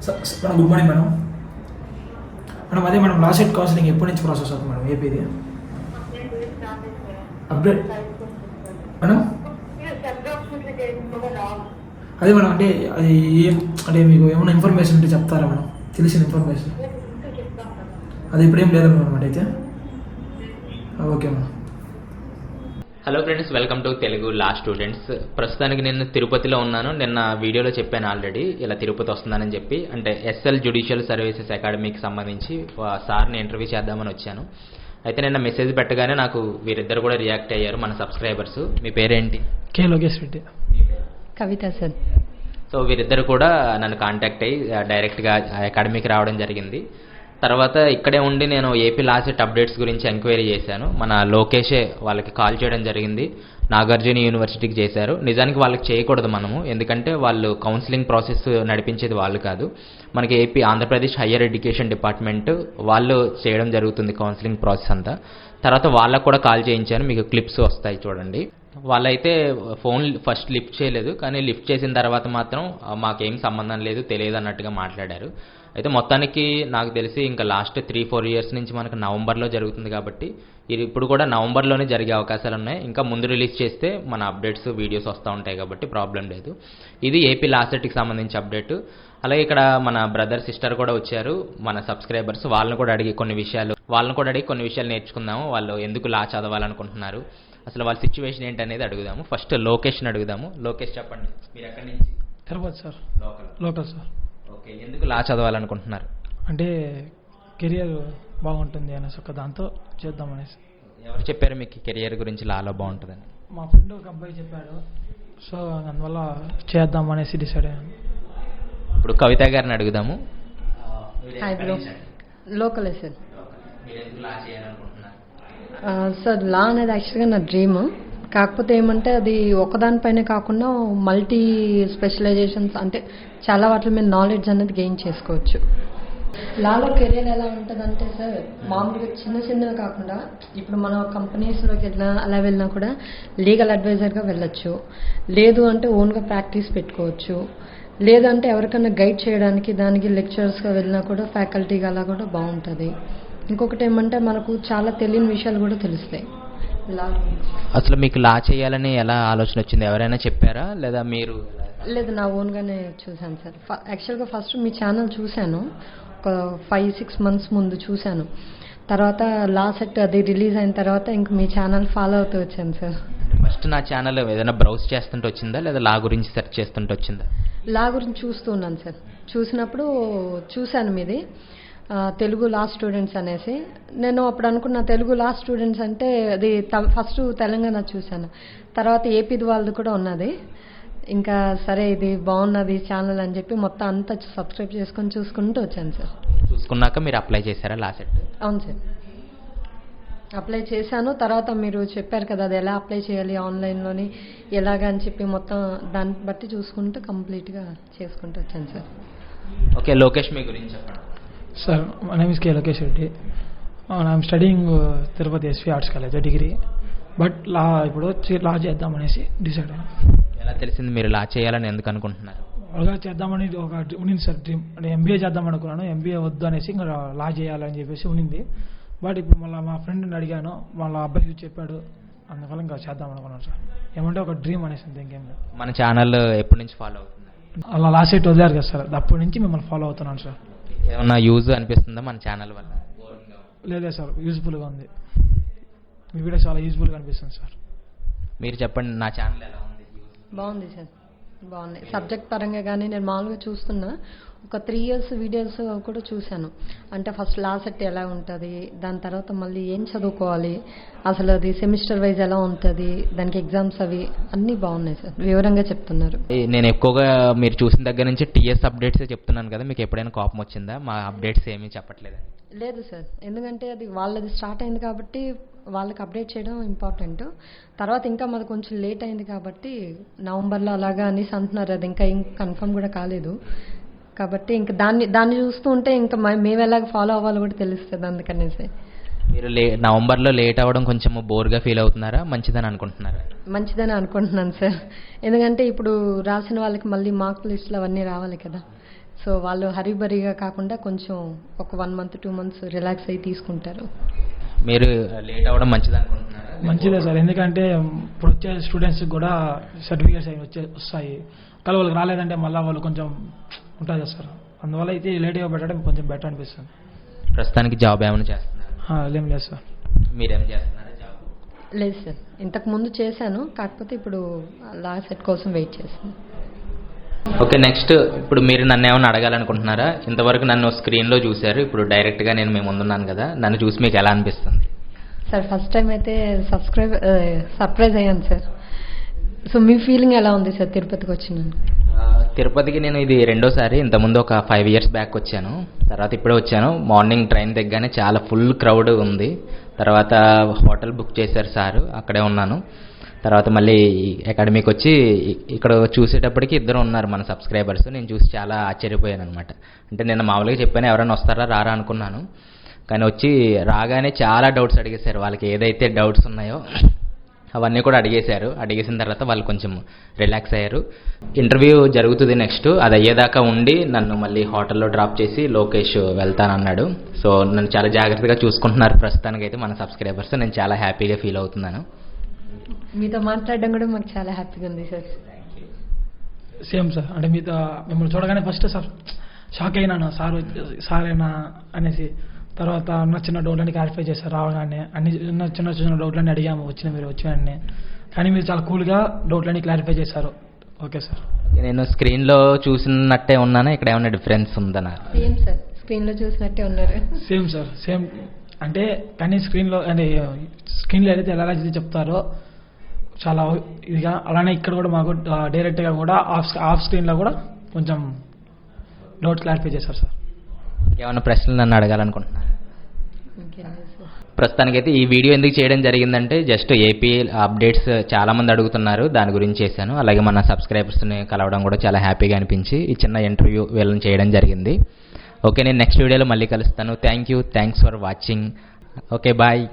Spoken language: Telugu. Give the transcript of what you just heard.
Madam good morning madam. Madam అదే మేడం లాస్ట్ సెట్ కౌన్సిలింగ్ ఎప్పటి నుంచి ప్రాసెస్ అవుతుంది మేడం ఏపీది అప్డేట్ మేడం? అదే మేడం అంటే అది ఏం అంటే మీకు ఏమైనా ఇన్ఫర్మేషన్ ఉంటే చెప్తారా మేడం, తెలిసిన ఇన్ఫర్మేషన్? అది ఇప్పుడేం లేదా మేడం అయితే okay madam. Hello friends, welcome to Telugu law students. ప్రస్తుతానికి నేను తిరుపతిలో ఉన్నాను. నిన్న వీడియోలో చెప్పాను ఆల్రెడీ ఇలా తిరుపతి వస్తున్నానని చెప్పి. అంటే ఎస్ఎల్ జ్యుడిషియల్ సర్వీసెస్ అకాడమీకి సంబంధించి సార్ని ఇంటర్వ్యూ చేద్దామని వచ్చాను. అయితే నిన్న మెసేజ్ పెట్టగానే నాకు వీరిద్దరు కూడా రియాక్ట్ అయ్యారు, మన సబ్స్క్రైబర్స్. మీ పేరేంటి? కే లోకేష్ రెడ్డి. కవిత సార్. సో వీరిద్దరు కూడా నన్ను కాంటాక్ట్ అయ్యి డైరెక్ట్గా అకాడమీకి రావడం జరిగింది. తర్వాత ఇక్కడే ఉండి నేను ఏపీ లా సెట్ అప్డేట్స్ గురించి ఎంక్వైరీ చేశాను. మన లోకేషే వాళ్ళకి కాల్ చేయడం జరిగింది. నాగార్జున యూనివర్సిటీకి చేశారు. నిజానికి వాళ్ళకి చేయకూడదు మనము, ఎందుకంటే వాళ్ళు కౌన్సిలింగ్ ప్రాసెస్ నడిపించేది వాళ్ళు కాదు. మనకి AP Andhra Pradesh higher education department వాళ్ళు చేయడం జరుగుతుంది కౌన్సిలింగ్ ప్రాసెస్ అంతా. తర్వాత వాళ్ళకు కూడా కాల్ చేయించాను, మీకు క్లిప్స్ వస్తాయి చూడండి. వాళ్ళైతే ఫోన్ ఫస్ట్ లిఫ్ట్ చేయలేదు, కానీ లిఫ్ట్ చేసిన తర్వాత మాత్రం మాకేం సంబంధం లేదు, తెలియదు అన్నట్టుగా మాట్లాడారు. అయితే మొత్తానికి నాకు తెలిసి ఇంకా లాస్ట్ 3-4 ఇయర్స్ నుంచి మనకు నవంబర్లో జరుగుతుంది కాబట్టి ఇది ఇప్పుడు కూడా నవంబర్లోనే జరిగే అవకాశాలు ఉన్నాయి. ఇంకా ముందు రిలీజ్ చేస్తే మన అప్డేట్స్ వీడియోస్ వస్తూ ఉంటాయి కాబట్టి ప్రాబ్లం లేదు. ఇది ఏపీ లా సెట్కి సంబంధించి అప్డేట్. అలాగే ఇక్కడ మన బ్రదర్ సిస్టర్ కూడా వచ్చారు, మన సబ్స్క్రైబర్స్. వాళ్ళని కూడా అడిగి కొన్ని విషయాలు నేర్చుకుందాము. వాళ్ళు ఎందుకు లా చదవాలనుకుంటున్నారు, అసలు వాళ్ళ సిచ్యువేషన్ ఏంటనేది అడుగుదాము. ఫస్ట్ లోకేష్ని అడుగుదాము. లోకేష్ చెప్పండి, మీరు ఎక్కడి నుంచి? Tirupati sir. Local sir. Okay, ఎందుకు లా చదవాలనుకుంటున్నారు? అంటే కెరియర్ బాగుంటుంది అనేసి ఒక దాంతో చేద్దామనేసి. ఎవరు చెప్పారు మీకు కెరియర్ గురించి లాలో బాగుంటుందని? మా ఫ్రెండ్ ఒక అబ్బాయి చెప్పాడు, సో అందువల్ల చేద్దామనేసి డిసైడ్ అయ్యాను. ఇప్పుడు కవిత గారిని అడుగుదాము. Hi bro. లోకలే సార్. మీరు ఎందుకు లా చేయాలనుకుంటున్నారు? సార్ లా అనేది యాక్చువల్గా నా డ్రీమ్. కాకపోతే ఏమంటే అది ఒకదానిపైనే కాకుండా మల్టీ స్పెషలైజేషన్స్, అంటే చాలా వాటి మీద నాలెడ్జ్ అనేది గెయిన్ చేసుకోవచ్చు. లాలో కెరీర్ ఎలా ఉంటుందంటే సార్, మామూలుగా చిన్నగా కాకుండా ఇప్పుడు మన కంపెనీస్లోకి అలా వెళ్ళినా కూడా లీగల్ అడ్వైజర్గా వెళ్ళొచ్చు, లేదు అంటే ఓన్గా ప్రాక్టీస్ పెట్టుకోవచ్చు, లేదంటే ఎవరికైనా గైడ్ చేయడానికి దానికి లెక్చరర్స్గా వెళ్ళినా కూడా ఫ్యాకల్టీగా అలా కూడా బాగుంటుంది. ఇంకొకటి ఏమంటే మనకు చాలా తెలియని విషయాలు కూడా తెలుస్తాయి. అసలు మీకు లా చేయాలని ఎలా ఆలోచన వచ్చింది? ఎవరైనా చెప్పారా లేదా మీరు? లేదు, నా ఓన్గానే చూశాను సార్. యాక్చువల్గా ఫస్ట్ మీ ఛానల్ చూశాను, ఒక 5-6 months ముందు చూశాను. తర్వాత లా సెట్ అది రిలీజ్ అయిన తర్వాత ఇంక మీ ఛానల్ ఫాలో అవుతూ వచ్చాను సార్. ఫస్ట్ నా ఛానల్ ఏదైనా బ్రౌజ్ చేస్తుంటే వచ్చిందా, లేదా లా గురించి సెర్చ్ చేస్తుంటే వచ్చిందా? లా గురించి చూస్తూ ఉన్నాను సార్. చూసినప్పుడు చూశాను మీది తెలుగు లా స్టూడెంట్స్ అనేసి. నేను అప్పుడు అనుకున్న తెలుగు లా స్టూడెంట్స్ అంటే అది ఫస్ట్ తెలంగాణ చూశాను, తర్వాత ఏపీది వాళ్ళది కూడా ఉన్నది. ఇంకా సరే ఇది బాగున్నది ఛానల్ అని చెప్పి మొత్తం అంతా సబ్స్క్రైబ్ చేసుకొని చూసుకుంటూ వచ్చాను సార్. చూసుకున్నాక మీరు అప్లై చేశారా లా సెట్? అవును సార్, అప్లై చేశాను. తర్వాత మీరు చెప్పారు కదా అది ఎలా అప్లై చేయాలి ఆన్లైన్లోని ఎలాగా అని చెప్పి మొత్తం దాన్ని బట్టి చూసుకుంటూ కంప్లీట్గా చేసుకుంటూ వచ్చాను సార్. ఓకే, లోకేష్ మీ గురించి చెప్పండి. Sir, my name is K Lokesh Reddy. I'm studying Tirupati SV arts college degree. But law ఇప్పుడు లా చేద్దామనేసి డిసైడ్ అయ్యాను. ఎలా తెలిసింది మీరు లా చేయాలని ఎందుకు అనుకుంటున్నారు? అలాగా చేద్దామని ఒక ఉన్నింది సార్ డ్రీమ్. అంటే ఎంబీఏ చేద్దాం అనుకున్నాను, ఎంబీఏ వద్దు అనేసి ఇంకా లా చేయాలని చెప్పేసి ఉన్నింది. బట్ ఇప్పుడు మళ్ళీ మా ఫ్రెండ్ని అడిగాను, వాళ్ళ అబ్బాయి చెప్పాడు, అందువల్ల ఇంకా చేద్దాం అనుకున్నాను సార్. ఏమంటే ఒక డ్రీమ్ అనేసి అంతే, ఇంకేం లేదు. మన ఛానల్ ఎప్పటి నుంచి ఫాలో అవుతుంది? అలా లా సెట్ వదిలేరు కదా సార్, అప్పటి నుంచి మిమ్మల్ని ఫాలో అవుతున్నాను సార్. ఏమన్నా యూజ్ అనిపిస్తుందా మన ఛానల్ వల్ల? లేదే సార్, యూజ్ఫుల్గా ఉంది. మీ వీడియో చాలా యూజ్ఫుల్గా అనిపిస్తుంది సార్. మీరు చెప్పండి, నా ఛానల్ ఎలా ఉంది? బాగుంది సార్, బాగున్నాయి. సబ్జెక్ట్ పరంగా కానీ నేను మామూలుగా చూస్తున్నా, ఒక 3 years వీడియోస్ కూడా చూశాను. అంటే ఫస్ట్ లా సెట్ ఎలా ఉంటుంది, దాని తర్వాత మళ్ళీ ఏం చదువుకోవాలి, అసలు అది సెమిస్టర్ వైజ్ ఎలా ఉంటుంది, దానికి ఎగ్జామ్స్ అవి అన్నీ బాగున్నాయి సార్, వివరంగా చెప్తున్నారు. నేను ఎక్కువగా మీరు చూసిన దగ్గర నుంచి టీఎస్ అప్డేట్సే చెప్తున్నాను కదా, మీకు ఎప్పుడైనా కోపం వచ్చిందా మా అప్డేట్స్ ఏమీ చెప్పట్లేదు? లేదు సార్, ఎందుకంటే అది వాళ్ళది స్టార్ట్ అయింది కాబట్టి వాళ్ళకి అప్డేట్ చేయడం ఇంపార్టెంట్. తర్వాత ఇంకా మాది కొంచెం లేట్ అయింది కాబట్టి నవంబర్లో అలాగా అనేసి అంటున్నారు, అది ఇంకా కన్ఫర్మ్ కూడా కాలేదు. కాబట్టి ఇంకా దాన్ని చూస్తూ ఉంటే ఇంకా మేము ఎలాగ ఫాలో అవ్వాలో కూడా తెలుస్తుంది, అందుకనేసి. మీరు నవంబర్లో లేట్ అవ్వడం కొంచెం బోర్గా ఫీల్ అవుతున్నారా, మంచిదని అనుకుంటున్నారా? మంచిదని అనుకుంటున్నాను సార్, ఎందుకంటే ఇప్పుడు రాసిన వాళ్ళకి మళ్ళీ మార్క్ లిస్టులు అవన్నీ రావాలి కదా. సో వాళ్ళు హరీబరీగా కాకుండా కొంచెం ఒక 1 month 2 months రిలాక్స్ అయ్యి తీసుకుంటారు. మీరు లేట్ అవ్వడం మంచిది అనుకుంటున్నారా? మంచిదే సార్, ఎందుకంటే ఇప్పుడు వచ్చే స్టూడెంట్స్కి కూడా సర్టిఫికేట్స్ అవి వస్తాయి, కానీ వాళ్ళకి రాలేదంటే మళ్ళీ వాళ్ళు కొంచెం ఉంటుంది సార్. అందువల్ల అయితే లేట్గా పెట్టడం కొంచెం బెటర్ అనిపిస్తుంది. ప్రస్తుతానికి జాబ్ ఏమైనా చేస్తున్నారు? ఏం లేదు సార్. మీరేం చేస్తున్నారా జాబ్? లేదు సార్, ఇంతకు ముందు చేశాను, కాకపోతే ఇప్పుడు లా సెట్ కోసం వెయిట్ చేస్తాను. ఓకే, నెక్స్ట్ ఇప్పుడు మీరు నన్ను ఏమైనా అడగాలనుకుంటున్నారా? ఇంతవరకు నన్ను స్క్రీన్లో చూశారు, ఇప్పుడు డైరెక్ట్గా నేను మీ ముందున్నాను కదా, నన్ను చూసి మీకు ఎలా అనిపిస్తుంది? సార్ ఫస్ట్ టైం అయితే సర్ప్రైజ్ అయ్యాను సార్. సో మీ ఫీలింగ్ ఎలా ఉంది సార్ తిరుపతికి వచ్చినాను? తిరుపతికి నేను ఇది రెండోసారి. ఇంతకుముందు ఒక 5 years బ్యాక్ వచ్చాను, తర్వాత ఇప్పుడే వచ్చాను. మార్నింగ్ ట్రైన్ దిగ్గానే చాలా ఫుల్ క్రౌడ్ ఉంది. తర్వాత హోటల్ బుక్ చేశారు సారు, అక్కడే ఉన్నాను. తర్వాత మళ్ళీ అకాడమీకి వచ్చి ఇక్కడ చూసేటప్పటికి 2 ఉన్నారు మన సబ్స్క్రైబర్స్. నేను చూసి చాలా ఆశ్చర్యపోయాను అనమాట. అంటే నేను మామూలుగా చెప్పాను ఎవరైనా వస్తారా రారా అనుకున్నాను, కానీ వచ్చి రాగానే చాలా డౌట్స్ అడిగేశారు. వాళ్ళకి ఏదైతే డౌట్స్ ఉన్నాయో అవన్నీ కూడా అడిగేసిన తర్వాత వాళ్ళు కొంచెం రిలాక్స్ అయ్యారు. ఇంటర్వ్యూ జరుగుతుంది నెక్స్ట్, అది అయ్యేదాకా ఉండి నన్ను మళ్ళీ హోటల్లో డ్రాప్ చేసి లోకేష్ వెళ్తానన్నాడు. సో నన్ను చాలా జాగ్రత్తగా చూసుకుంటున్నారు ప్రస్తుతానికైతే మన సబ్స్క్రైబర్స్. నేను చాలా హ్యాపీగా ఫీల్ అవుతున్నాను. మీతో మాట్లాడడం కూడా మాకు చాలా హ్యాపీగా ఉంది సార్. సేమ్ సార్, అంటే మీతో మిమ్మల్ని చూడగానే ఫస్ట్ షాక్ అయినాను, సారేనా అనేసి. తర్వాత ఉన్న చిన్న డౌట్లన్నీ క్లారిఫై చేశారు రావగానే. అన్ని చిన్న డౌట్లన్నీ అడిగాము మీరు వచ్చిన కానీ మీరు చాలా కూల్గా డౌట్లన్నీ క్లారిఫై చేశారు. Okay sir. నేను స్క్రీన్లో చూసినట్టే ఉన్నానా, ఇక్కడ ఏమైనా డిఫరెన్స్ ఉందనా? సేమ్ సార్, స్క్రీన్లో చూసినట్టే ఉన్నారు. Same sir, same. అంటే కానీ స్క్రీన్లో ఏదైతే ఎలా అయితే చెప్తారో చాలా ఇదిగా, అలానే ఇక్కడ కూడా మాకు డైరెక్ట్గా కూడా ఆఫ్ స్క్రీన్లో కూడా కొంచెం డౌట్ క్లారిఫై చేశారు సార్. ఏమైనా ప్రశ్నలు నన్ను అడగాలనుకుంటున్నారు? ఇంకేం సార్. ప్రస్తుతానికైతే ఈ వీడియో ఎందుకు చేయడం జరిగిందంటే జస్ట్ ఏపీ అప్డేట్స్ చాలామంది అడుగుతున్నారు, దాని గురించి చేశాను. అలాగే మన సబ్స్క్రైబర్స్ని కలవడం కూడా చాలా హ్యాపీగా అనిపించి ఈ చిన్న ఇంటర్వ్యూ వీళ్ళని చేయడం జరిగింది. ఓకే, నేను నెక్స్ట్ వీడియోలో మళ్ళీ కలుస్తాను. Thanks for watching. Okay, bye.